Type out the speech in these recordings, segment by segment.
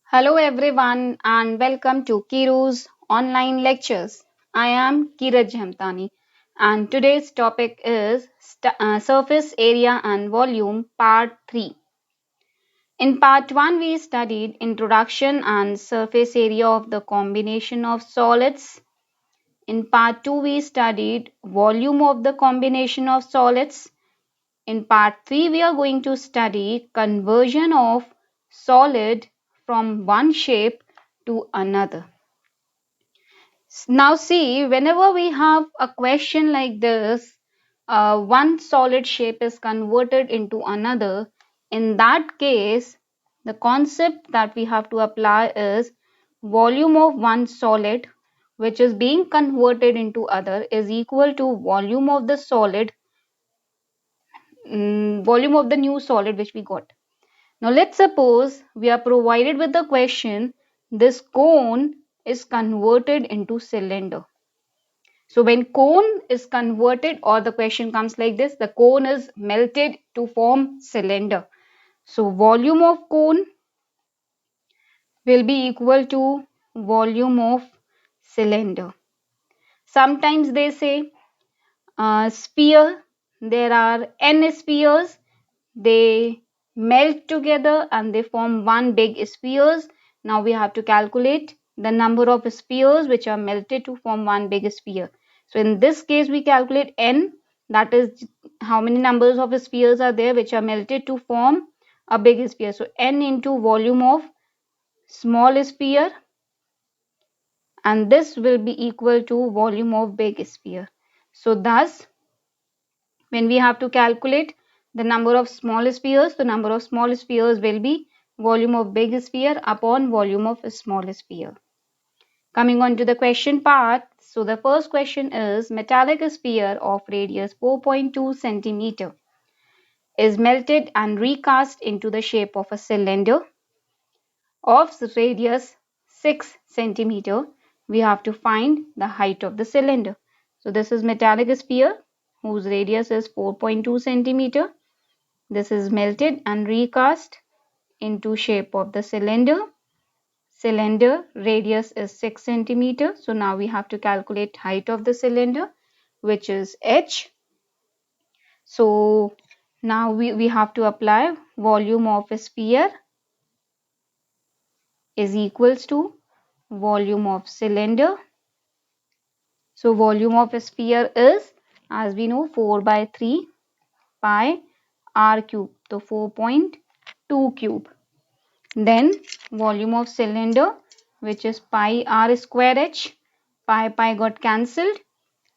Hello everyone and welcome to Kiru's online lectures. I am Kiraj Jhamtani and today's topic is surface area and volume part 3. In part 1 we studied introduction and surface area of the combination of solids. In part 2 we studied volume of the combination of solids. In part 3 we are going to study conversion of solid from one shape to another. Now see, whenever we have a question like this, one solid shape is converted into another. In that case, the concept that we have to apply is volume of one solid which is being converted into other is equal to volume of the solid, volume of the new solid which we got. Now let's suppose we are provided with the question, this cone is converted into cylinder. So when cone is converted, or the question comes like this, the cone is melted to form cylinder. So volume of cone will be equal to volume of cylinder. Sometimes they say sphere, there are n spheres, they melt together and they form one big spheres. Now we have to calculate the number of spheres which are melted to form one big sphere. So in this case we calculate n, that is how many numbers of spheres are there which are melted to form a big sphere. So n into volume of small sphere, and this will be equal to volume of big sphere. So thus when we have to calculate the number of small spheres, the number of small spheres will be volume of big sphere upon volume of small sphere. Coming on to the question part. So the first question is, metallic sphere of radius 4.2 centimeter is melted and recast into the shape of a cylinder of radius 6 centimeter. We have to find the height of the cylinder. So this is metallic sphere whose radius is 4.2 centimeter. This is melted and recast into shape of the cylinder. Cylinder radius is 6 centimeter. So now we have to calculate height of the cylinder, which is h. So now we have to apply volume of a sphere is equals to volume of cylinder. So volume of a sphere is, as we know, 4 by 3 pi r cube. So 4.2 cube. Then volume of cylinder, which is pi r square h. Pi got cancelled.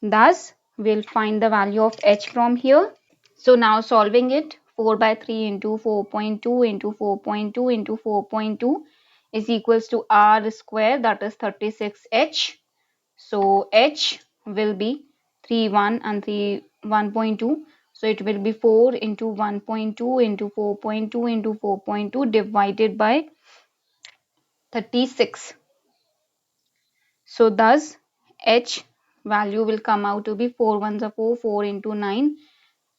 Thus we'll find the value of h from here. So now solving it, 4 by 3 into 4.2 into 4.2 into 4.2 is equals to r square, that is 36h. So h will be 3 1 and 3 1.2. So it will be 4 into 1.2 into 4.2 into 4.2 divided by 36. So thus h value will come out to be 4 ones are 4, 4 into 9,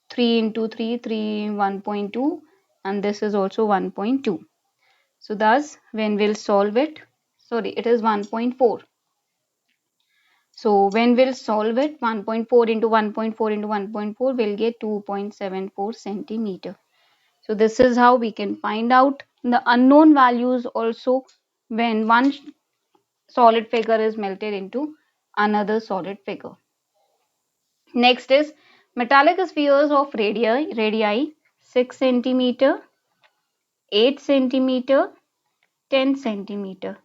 3 into 3, 3 1.2, and this is also 1.2. So thus when we'll solve it, sorry, it is 1.4. So when we'll solve it, 1.4 into 1.4 into 1.4, we'll get 2.74 centimeter. So this is how we can find out the unknown values also when one solid figure is melted into another solid figure. Next is metallic spheres of radii 6 centimeter, 8 centimeter, 10 centimeter.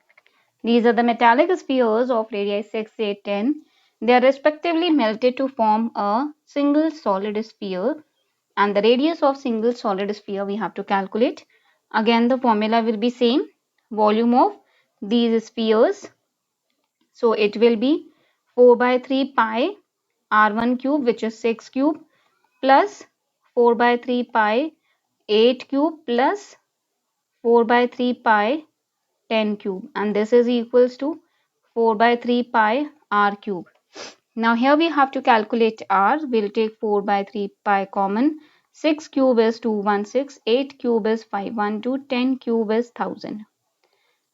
These are the metallic spheres of radii 6, 8, 10. They are respectively melted to form a single solid sphere, and the radius of single solid sphere we have to calculate. Again the formula will be same, volume of these spheres. So it will be 4 by 3 pi r1 cube, which is 6 cube, plus 4 by 3 pi 8 cube plus 4 by 3 pi 10 cube, and this is equals to 4 by 3 pi r cube. Now here we have to calculate r. We'll take 4 by 3 pi common. 6 cube is 216, 8 cube is 512, 10 cube is 1000.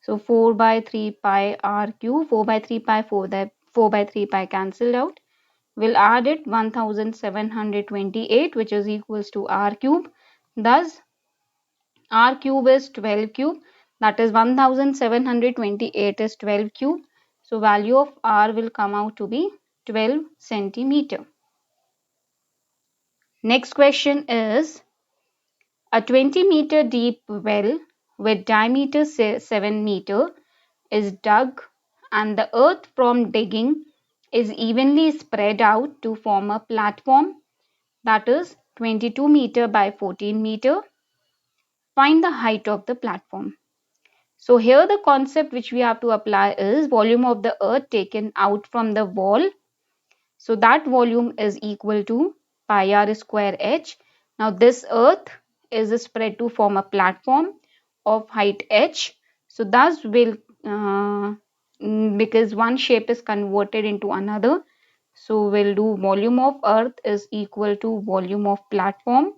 So 4 by 3 pi r cube, 4 by 3 pi, 4 by 3 pi cancelled out. We'll add it 1728, which is equals to r cube. Thus r cube is 12 cube, that is 1728 is 12 cube. So value of r will come out to be 12 centimeter. Next question is, a 20-meter deep well with diameter 7 meter is dug and the earth from digging is evenly spread out to form a platform that is 22 meter by 14 meter. Find the height of the platform. So here the concept which we have to apply is volume of the earth taken out from the wall. So that volume is equal to pi r square h. Now this earth is spread to form a platform of height h. So thus will because one shape is converted into another. So we'll do volume of earth is equal to volume of platform.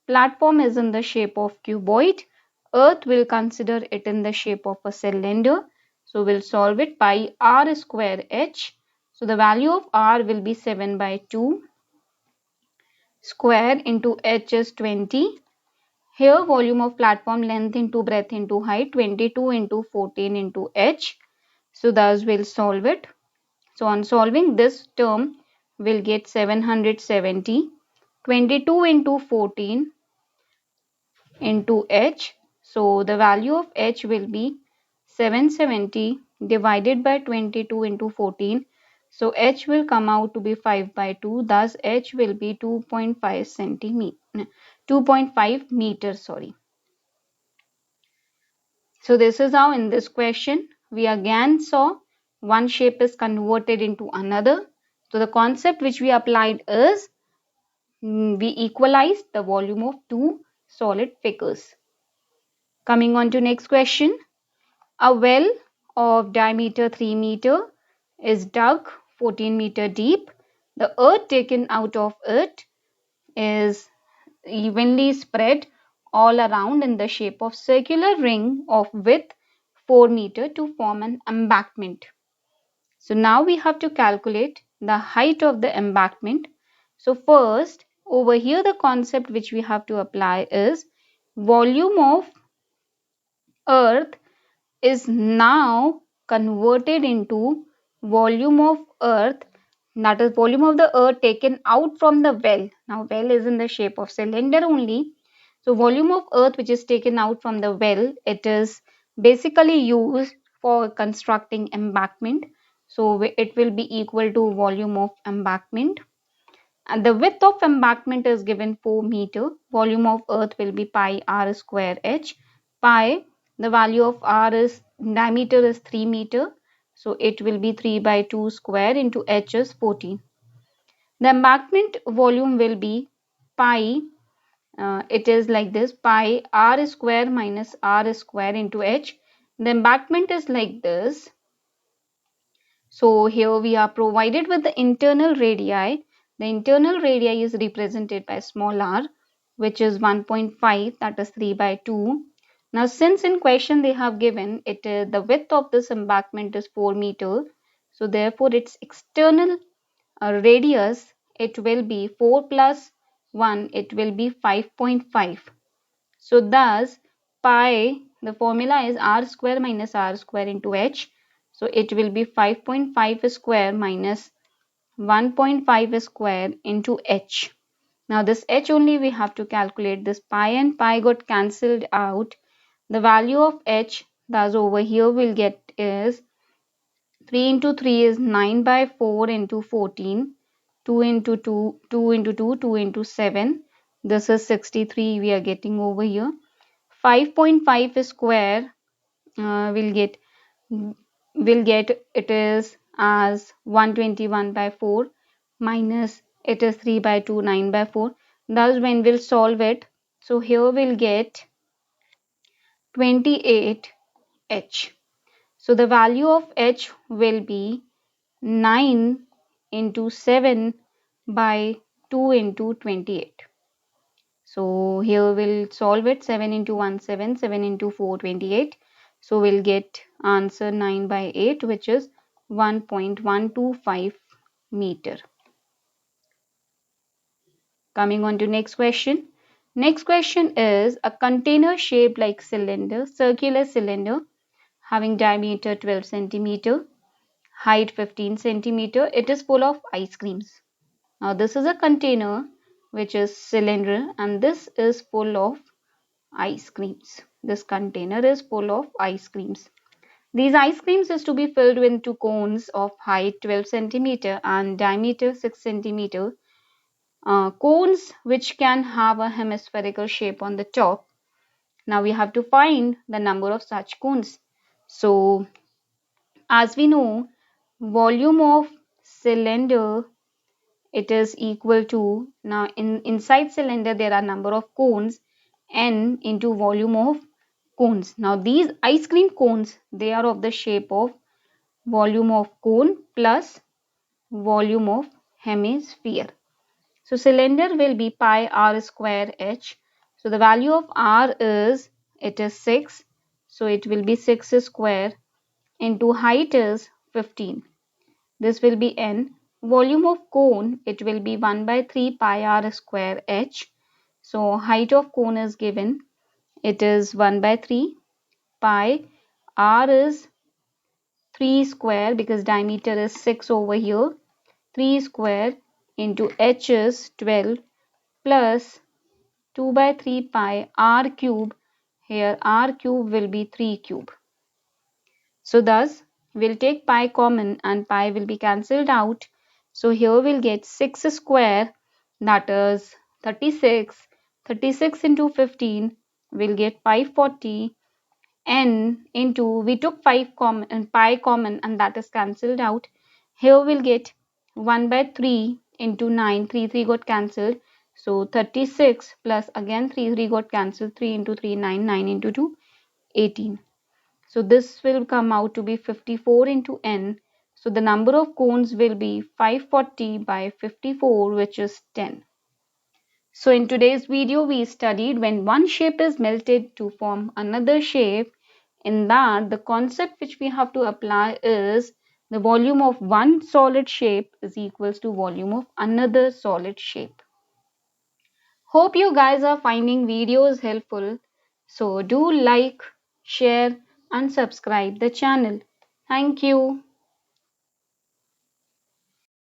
Platform is in the shape of cuboid. Earth will consider it in the shape of a cylinder. So we'll solve it by r square h. So the value of r will be 7 by 2 square into h is 20. Here volume of platform length into breadth into height 22 into 14 into h. So thus we'll solve it. So on solving this term we'll get 770. 22 into 14 into h. So the value of h will be 770 divided by 22 into 14. So h will come out to be 5 by 2. Thus h will be 2.5 centimeter, 2.5 meters. Sorry. So this is how in this question we again saw one shape is converted into another. So the concept which we applied is we equalized the volume of two solid figures. Coming on to next question. A well of diameter 3 meter is dug 14 meter deep. The earth taken out of it is evenly spread all around in the shape of circular ring of width 4 meter to form an embankment. So now we have to calculate the height of the embankment. So first over here the concept which we have to apply is volume of earth is now converted into volume of earth, that is volume of the earth taken out from the well. Now well is in the shape of cylinder only. So volume of earth which is taken out from the well, it is basically used for constructing embankment. So it will be equal to volume of embankment. And the width of embankment is given 4 meter. Volume of earth will be pi r square h. Pi, the value of r is diameter is 3 meter. So it will be 3 by 2 square into h is 14. The embankment volume will be pi, it is like this, pi r square minus r square into h. The embankment is like this. So here we are provided with the internal radii. The internal radii is represented by small r, which is 1.5, that is 3 by 2. Now since in question they have given it the width of this embankment is 4 meter. So therefore its external radius, it will be 4 plus 1, it will be 5.5. So thus pi, the formula is r square minus r square into h. So it will be 5.5 square minus 1.5 square into h. Now this h only we have to calculate. This pi and pi got cancelled out. The value of h, thus over here we'll get is 3 into 3 is 9 by 4 into 14. 2 into 2, 2 into 2, 2 into 7. This is 63 we are getting over here. 5.5 square will get it is as 121 by 4 minus it is 3 by 2, 9 by 4. Thus when we'll solve it, so here we'll get 28h. So the value of h will be 9 into 7 by 2 into 28. So here we'll solve it. 7 into 1 7, 7 into 4 28. So we'll get answer 9 by 8, which is 1.125 meter. Coming on to next question. Next question is a container shaped like cylinder, circular cylinder having diameter 12 centimeter, height 15 centimeter. It is full of ice creams. Now this is a container which is cylinder and this is full of ice creams. This container is full of ice creams. These ice creams is to be filled into cones of height 12 centimeter and diameter 6 centimeter. Cones which can have a hemispherical shape on the top. Now we have to find the number of such cones. So as we know, volume of cylinder, it is equal to, now inside cylinder there are number of cones, n into volume of cones. Now these ice cream cones, they are of the shape of volume of cone plus volume of hemisphere. So cylinder will be pi r square h. So the value of r is, it is 6. So it will be 6 square into height is 15. This will be n. Volume of cone, it will be 1 by 3 pi r square h. So height of cone is given. It is 1 by 3 pi. R is 3 square because diameter is 6 over here. 3 square into h is 12 plus 2 by 3 pi r cube. Here r cube will be 3 cube. So thus we'll take pi common and pi will be cancelled out. So here we'll get 6 square, that is 36. 36 into 15 we'll get 540, n into, we took 5 common and pi common and that is cancelled out. Here we'll get 1 by 3 into 9, 3 got cancelled. So 36 plus again 3 got cancelled, 3 into 3 9, 9 into 2 18. So this will come out to be 54 into n. So the number of cones will be 540 by 54, which is 10. So in today's video, we studied when one shape is melted to form another shape. In that, the concept which we have to apply is the volume of one solid shape is equals to volume of another solid shape. Hope you guys are finding videos helpful. So do like, share and subscribe the channel. Thank you.